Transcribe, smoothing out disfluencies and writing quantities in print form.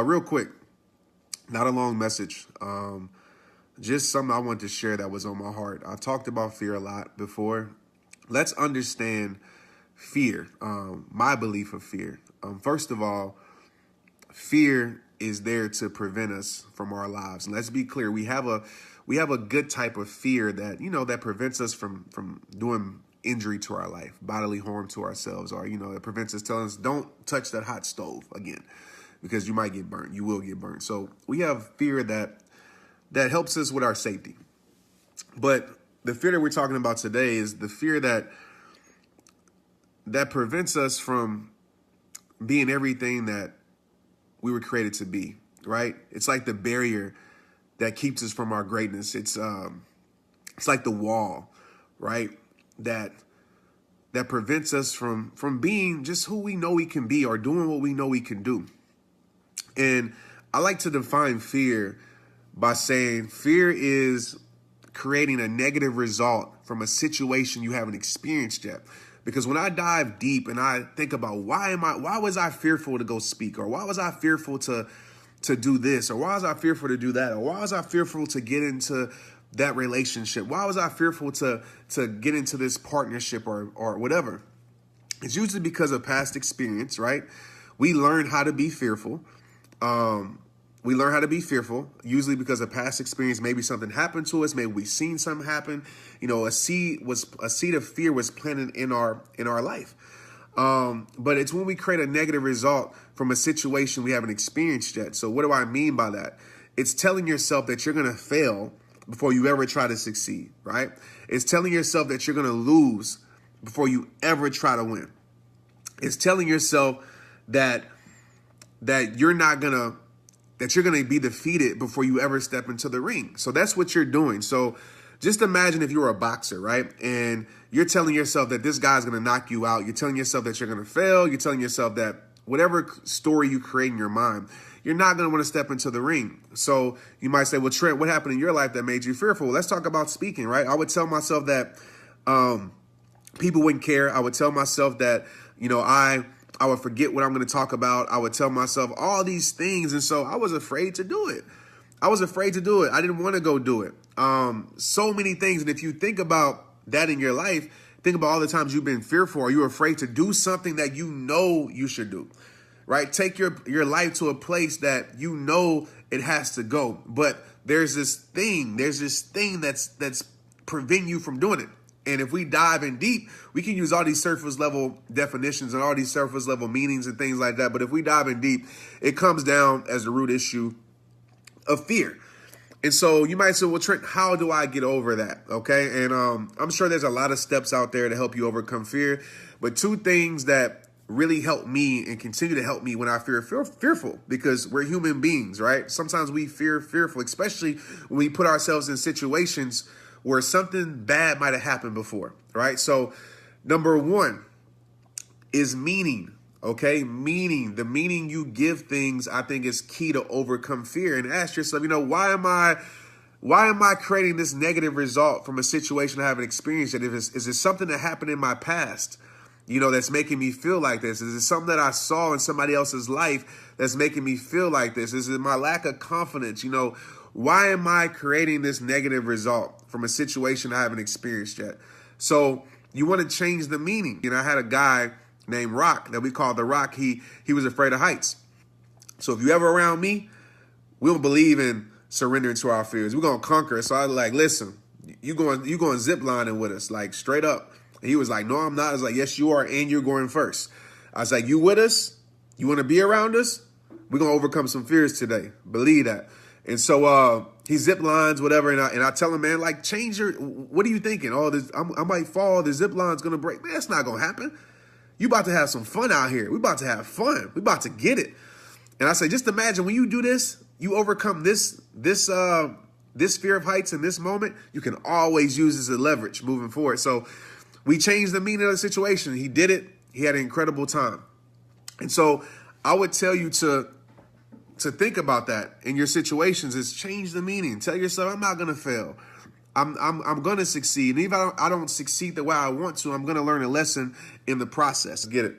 Real quick, not a long message. Just something I wanted to share that was on my heart. I talked about fear a lot before. Let's understand fear, my belief of fear. First of all, fear is there to prevent us from our lives. And let's be clear, we have a good type of fear that, that prevents us from doing injury to our life, bodily harm to ourselves, or, it prevents us telling us, don't touch that hot stove again, because you might get burnt. You will get burnt. So we have fear that helps us with our safety. But the fear that we're talking about today is the fear that prevents us from being everything that we were created to be, right? It's like the barrier that keeps us from our greatness. It's like the wall, right? That prevents us from being just who we know we can be or doing what we know we can do. And I like to define fear by saying fear is creating a negative result from a situation you haven't experienced yet. Because when I dive deep and I think about why was I fearful to go speak, or why was I fearful to do this, or why was I fearful to do that, or why was I fearful to get into that relationship, why was I fearful to get into this partnership or whatever, it's usually because of past experience, right? We learn how to be fearful. We learn how to be fearful, usually because of past experience. Maybe something happened to us. Maybe we've seen something happen. A seed of fear was planted in our life. But it's when we create a negative result from a situation we haven't experienced yet. So what do I mean by that? It's telling yourself that you're going to fail before you ever try to succeed, right? It's telling yourself that you're going to lose before you ever try to win. It's telling yourself that you're going to be defeated before you ever step into the ring. So that's what you're doing. So just imagine if you were a boxer, right? And you're telling yourself that this guy's going to knock you out. You're telling yourself that you're going to fail. You're telling yourself that whatever story you create in your mind, you're not going to want to step into the ring. So you might say, well, Trent, what happened in your life that made you fearful? Let's talk about speaking, right? I would tell myself that people wouldn't care. I would tell myself that, I would forget what I'm going to talk about. I would tell myself all these things. And so I was afraid to do it. I didn't want to go do it. So many things. And if you think about that in your life, think about all the times you've been fearful or you're afraid to do something that you know you should do, right? Take your life to a place that you know it has to go. But there's this thing that's preventing you from doing it. And if we dive in deep, we can use all these surface level definitions and all these surface level meanings and things like that. But if we dive in deep, it comes down as the root issue of fear. And so you might say, well, Trent, how do I get over that? Okay. And I'm sure there's a lot of steps out there to help you overcome fear. But two things that really help me and continue to help me when I feel fearful, because we're human beings, right? Sometimes we fearful, especially when we put ourselves in situations where something bad might have happened before, right? So number one is meaning, okay? Meaning, the meaning you give things, I think, is key to overcome fear. And ask yourself, why am I creating this negative result from a situation I haven't experienced yet? Is it something that happened in my past, that's making me feel like this? Is it something that I saw in somebody else's life that's making me feel like this? Is it my lack of confidence? Why am I creating this negative result from a situation I haven't experienced yet? So you want to change the meaning. I had a guy named Rock that we call the Rock. He was afraid of heights. So if you ever around me, we don't believe in surrendering to our fears. We're going to conquer. So I was like, listen, you going zip lining with us, like straight up. And he was like, no, I'm not. I was like, yes, you are. And you're going first. I was like, you with us? You want to be around us? We're going to overcome some fears today. Believe that. And so he zip lines, whatever. And I tell him, man, like, what are you thinking? Oh, I might fall. The zip line's going to break. Man, that's not going to happen. You about to have some fun out here. We about to have fun. We about to get it. And I say, just imagine when you do this, you overcome this fear of heights in this moment, you can always use this as a leverage moving forward. So we changed the meaning of the situation. He did it. He had an incredible time. And so I would tell you to think about that in your situations, is change the meaning. Tell yourself, I'm not going to fail. I'm going to succeed. And even if I don't succeed the way I want to, I'm going to learn a lesson in the process. Get it?